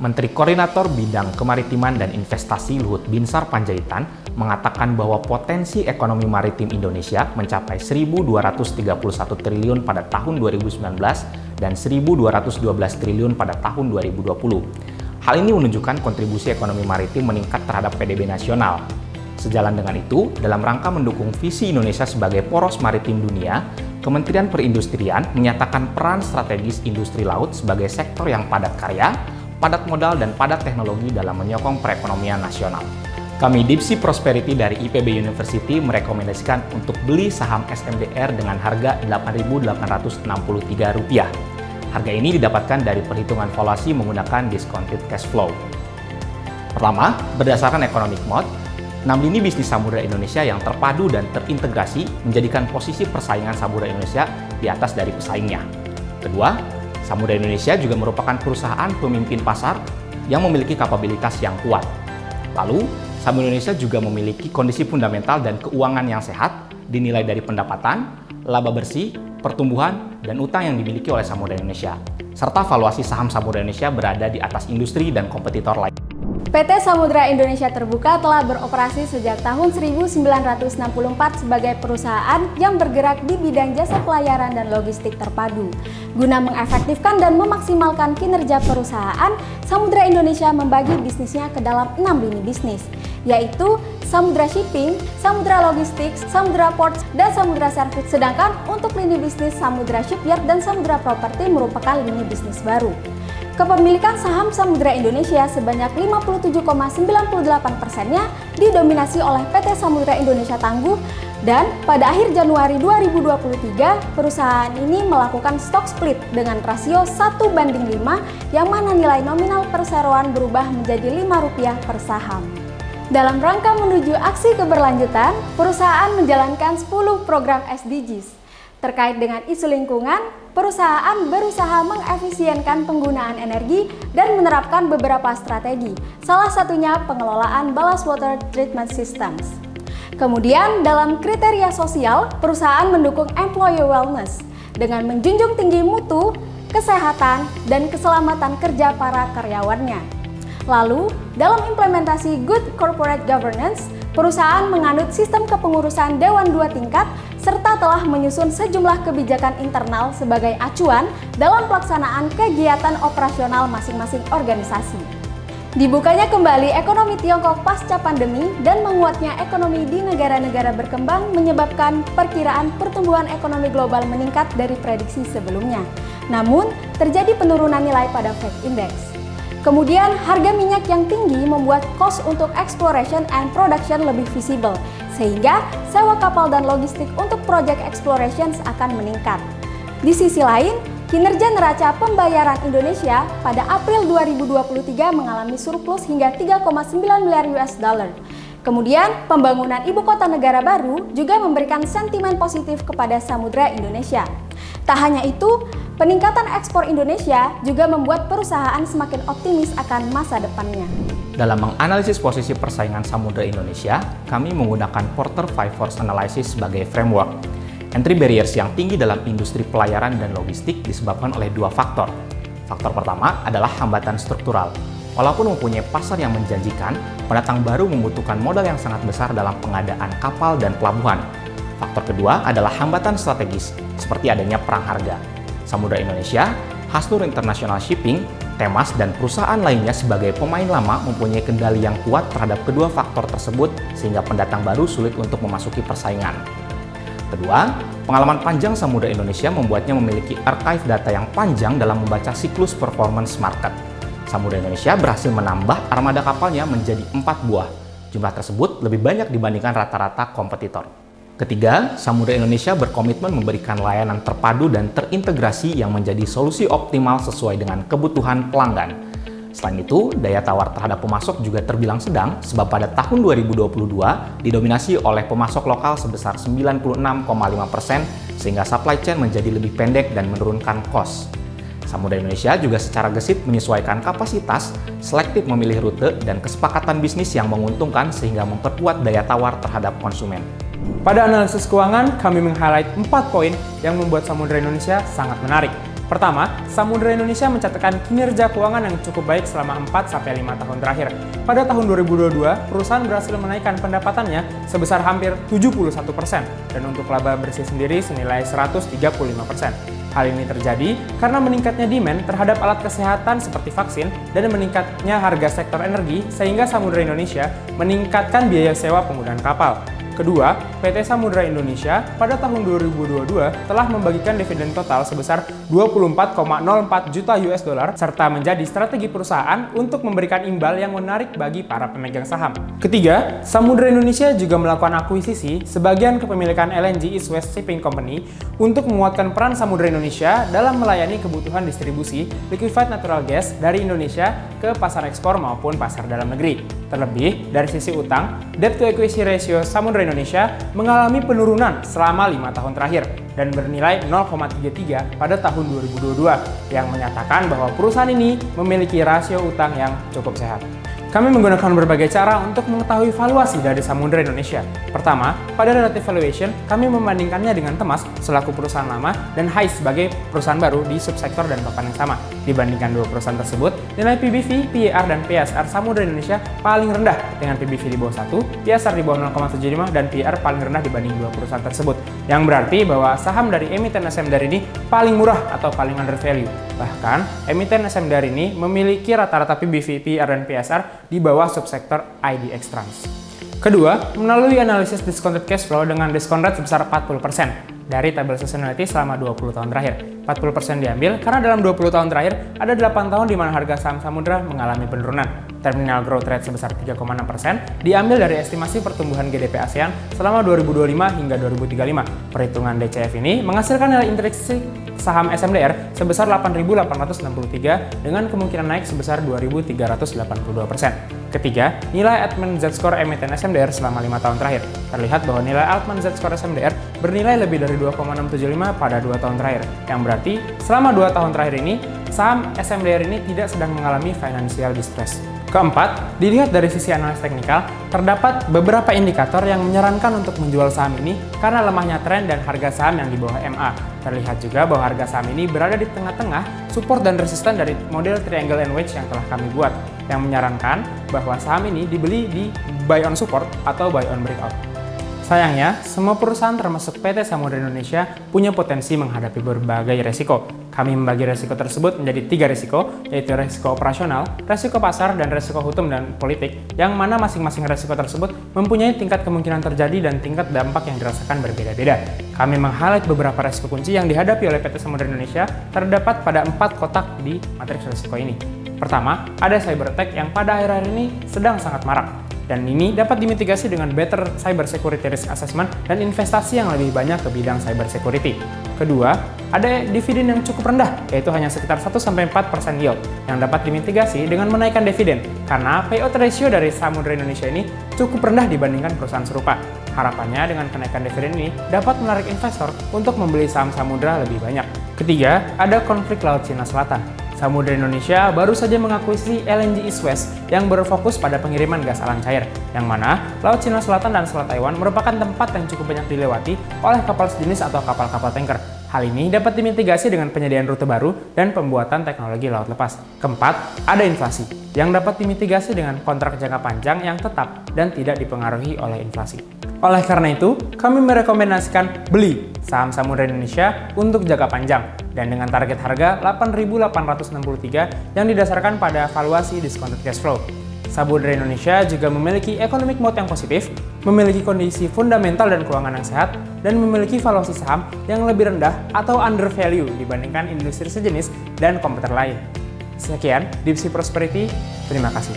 Menteri Koordinator Bidang Kemaritiman dan Investasi Luhut Binsar Panjaitan mengatakan bahwa potensi ekonomi maritim Indonesia mencapai 1.231 triliun pada tahun 2019 dan 1.212 triliun pada tahun 2020. Hal ini menunjukkan kontribusi ekonomi maritim meningkat terhadap PDB nasional. Sejalan dengan itu, dalam rangka mendukung visi Indonesia sebagai poros maritim dunia, Kementerian Perindustrian menyatakan peran strategis industri laut sebagai sektor yang padat karya, padat modal, dan padat teknologi dalam menyokong perekonomian nasional. Kami Deep Prosperity dari IPB University merekomendasikan untuk beli saham SMDR dengan harga Rp8.863. Harga ini didapatkan dari perhitungan valuasi menggunakan discounted cash flow. Pertama, berdasarkan Economic Mode, 6 lini bisnis Samudra Indonesia yang terpadu dan terintegrasi menjadikan posisi persaingan Samudra Indonesia di atas dari pesaingnya. Kedua, Samudra Indonesia juga merupakan perusahaan pemimpin pasar yang memiliki kapabilitas yang kuat. Lalu, Samudra Indonesia juga memiliki kondisi fundamental dan keuangan yang sehat, dinilai dari pendapatan, laba bersih, pertumbuhan, dan utang yang dimiliki oleh Samudra Indonesia. Serta valuasi saham Samudra Indonesia berada di atas industri dan kompetitor lain. PT Samudra Indonesia Terbuka telah beroperasi sejak tahun 1964 sebagai perusahaan yang bergerak di bidang jasa pelayaran dan logistik terpadu. Guna mengefektifkan dan memaksimalkan kinerja perusahaan, Samudra Indonesia membagi bisnisnya ke dalam 6 lini bisnis, yaitu Samudra Shipping, Samudra Logistik, Samudra Ports, dan Samudra Service. Sedangkan untuk lini bisnis Samudra Shipyard dan Samudra Property merupakan lini bisnis baru. Kepemilikan saham Samudra Indonesia sebanyak 57,98%-nya didominasi oleh PT Samudra Indonesia Tangguh, dan pada akhir Januari 2023, perusahaan ini melakukan stock split dengan rasio 1:5 yang mana nilai nominal perseroan berubah menjadi Rp5 per saham. Dalam rangka menuju aksi keberlanjutan, perusahaan menjalankan 10 program SDGs. Terkait dengan isu lingkungan, perusahaan berusaha mengefisienkan penggunaan energi dan menerapkan beberapa strategi, salah satunya pengelolaan ballast water treatment systems. Kemudian, dalam kriteria sosial, perusahaan mendukung employee wellness dengan menjunjung tinggi mutu, kesehatan, dan keselamatan kerja para karyawannya. Lalu, dalam implementasi Good Corporate Governance, perusahaan menganut sistem kepengurusan Dewan 2 tingkat serta telah menyusun sejumlah kebijakan internal sebagai acuan dalam pelaksanaan kegiatan operasional masing-masing organisasi. Dibukanya kembali ekonomi Tiongkok pasca pandemi dan menguatnya ekonomi di negara-negara berkembang menyebabkan perkiraan pertumbuhan ekonomi global meningkat dari prediksi sebelumnya. Namun, terjadi penurunan nilai pada FACT Index. Kemudian, harga minyak yang tinggi membuat cost untuk exploration and production lebih visible, sehingga sewa kapal dan logistik untuk proyek explorations akan meningkat. Di sisi lain, kinerja neraca pembayaran Indonesia pada April 2023 mengalami surplus hingga 3,9 miliar US$. Kemudian, pembangunan ibu kota negara baru juga memberikan sentimen positif kepada Samudra Indonesia. Tak hanya itu, peningkatan ekspor Indonesia juga membuat perusahaan semakin optimis akan masa depannya. Dalam menganalisis posisi persaingan Samudra Indonesia, kami menggunakan Porter 5 Force Analysis sebagai framework. Entry barriers yang tinggi dalam industri pelayaran dan logistik disebabkan oleh dua faktor. Faktor pertama adalah hambatan struktural. Walaupun mempunyai pasar yang menjanjikan, pendatang baru membutuhkan modal yang sangat besar dalam pengadaan kapal dan pelabuhan. Faktor kedua adalah hambatan strategis, seperti adanya perang harga. Samudra Indonesia, Hasnur International Shipping, Temas, dan perusahaan lainnya sebagai pemain lama mempunyai kendali yang kuat terhadap kedua faktor tersebut sehingga pendatang baru sulit untuk memasuki persaingan. Kedua, pengalaman panjang Samudra Indonesia membuatnya memiliki archive data yang panjang dalam membaca siklus performance market. Samudra Indonesia berhasil menambah armada kapalnya menjadi 4 buah. Jumlah tersebut lebih banyak dibandingkan rata-rata kompetitor. Ketiga, Samudra Indonesia berkomitmen memberikan layanan terpadu dan terintegrasi yang menjadi solusi optimal sesuai dengan kebutuhan pelanggan. Selain itu, daya tawar terhadap pemasok juga terbilang sedang sebab pada tahun 2022 didominasi oleh pemasok lokal sebesar 96,5% sehingga supply chain menjadi lebih pendek dan menurunkan cost. Samudra Indonesia juga secara gesit menyesuaikan kapasitas, selektif memilih rute, dan kesepakatan bisnis yang menguntungkan sehingga memperkuat daya tawar terhadap konsumen. Pada analisis keuangan, kami meng-highlight 4 poin yang membuat Samudra Indonesia sangat menarik. Pertama, Samudera Indonesia mencatatkan kinerja keuangan yang cukup baik selama 4-5 tahun terakhir. Pada tahun 2022, perusahaan berhasil menaikkan pendapatannya sebesar hampir 71% dan untuk laba bersih sendiri senilai 135%. Hal ini terjadi karena meningkatnya demand terhadap alat kesehatan seperti vaksin dan meningkatnya harga sektor energi sehingga Samudera Indonesia meningkatkan biaya sewa penggunaan kapal. Kedua, PT Samudera Indonesia pada tahun 2022 telah membagikan dividen total sebesar 24,04 juta US dollar serta menjadi strategi perusahaan untuk memberikan imbal yang menarik bagi para pemegang saham. Ketiga, Samudera Indonesia juga melakukan akuisisi sebagian kepemilikan LNG East West Shipping Company untuk menguatkan peran Samudera Indonesia dalam melayani kebutuhan distribusi liquefied natural gas dari Indonesia ke pasar ekspor maupun pasar dalam negeri. Terlebih, dari sisi utang, debt to equity ratio Samudera Indonesia mengalami penurunan selama 5 tahun terakhir dan bernilai 0,33 pada tahun 2022 yang menyatakan bahwa perusahaan ini memiliki rasio utang yang cukup sehat. Kami menggunakan berbagai cara untuk mengetahui valuasi dari Samudera Indonesia. Pertama, pada relative valuation, kami membandingkannya dengan Temas selaku perusahaan lama dan Hyce sebagai perusahaan baru di subsektor dan papan yang sama. Dibandingkan dua perusahaan tersebut, nilai PBV, PER, dan PSR Samudera Indonesia paling rendah dengan PBV di bawah 1, PSR di bawah 0,75, dan PER paling rendah dibanding dua perusahaan tersebut. Yang berarti bahwa saham dari emiten SMDR ini paling murah atau paling undervalue. Bahkan, emiten SMDR ini memiliki rata-rata PBV, PER, dan PSR di bawah subsektor IDX Trans. Kedua, melalui analisis discounted cash flow dengan diskon rate sebesar 40% dari tabel seasonality selama 20 tahun terakhir. 40% diambil karena dalam 20 tahun terakhir ada 8 tahun di mana harga saham Samudera mengalami penurunan. Terminal growth rate sebesar 3,6% diambil dari estimasi pertumbuhan GDP ASEAN selama 2025 hingga 2035. Perhitungan DCF ini menghasilkan nilai intrinsik saham SMDR sebesar 8.863 dengan kemungkinan naik sebesar 2.382%. Ketiga, nilai Altman Z-Score emiten SMDR selama 5 tahun terakhir. Terlihat bahwa nilai Altman Z-Score SMDR bernilai lebih dari 2,675 pada 2 tahun terakhir. Yang berarti, selama 2 tahun terakhir ini, saham SMDR ini tidak sedang mengalami financial distress. Keempat, dilihat dari sisi analis teknikal, terdapat beberapa indikator yang menyarankan untuk menjual saham ini karena lemahnya tren dan harga saham yang di bawah MA. Terlihat juga bahwa harga saham ini berada di tengah-tengah support dan resisten dari model triangle and wedge yang telah kami buat, yang menyarankan bahwa saham ini dibeli di buy on support atau buy on breakout. Sayangnya, semua perusahaan termasuk PT Samudera Indonesia punya potensi menghadapi berbagai resiko. Kami membagi resiko tersebut menjadi 3 resiko, yaitu resiko operasional, resiko pasar, dan resiko hukum dan politik, yang mana masing-masing resiko tersebut mempunyai tingkat kemungkinan terjadi dan tingkat dampak yang dirasakan berbeda-beda. Kami meng-highlight beberapa resiko kunci yang dihadapi oleh PT Samudera Indonesia terdapat pada 4 kotak di matriks resiko ini. Pertama, ada cyber attack yang pada akhir-akhir ini sedang sangat marak. Dan ini dapat dimitigasi dengan better cyber security risk assessment dan investasi yang lebih banyak ke bidang cyber security. Kedua, ada dividen yang cukup rendah, yaitu hanya sekitar 1-4% yield, yang dapat dimitigasi dengan menaikkan dividen, karena payout ratio dari Samudera Indonesia ini cukup rendah dibandingkan perusahaan serupa. Harapannya dengan kenaikan dividen ini dapat menarik investor untuk membeli saham Samudera lebih banyak. Ketiga, ada konflik Laut Cina Selatan. Samudera Indonesia baru saja mengakuisisi LNG East West yang berfokus pada pengiriman gas alam cair, yang mana Laut Cina Selatan dan Selat Taiwan merupakan tempat yang cukup banyak dilewati oleh kapal sejenis atau kapal-kapal tanker. Hal ini dapat dimitigasi dengan penyediaan rute baru dan pembuatan teknologi laut lepas. Keempat, ada inflasi, yang dapat dimitigasi dengan kontrak jangka panjang yang tetap dan tidak dipengaruhi oleh inflasi. Oleh karena itu, kami merekomendasikan beli saham Samudera Indonesia untuk jangka panjang dan dengan target harga 8.863 yang didasarkan pada valuasi discounted cash flow. Samudera Indonesia juga memiliki economic mode yang positif, memiliki kondisi fundamental dan keuangan yang sehat, dan memiliki valuasi saham yang lebih rendah atau undervalue dibandingkan industri sejenis dan kompetitor lain. Sekian, Deep Sea Prosperity. Terima kasih.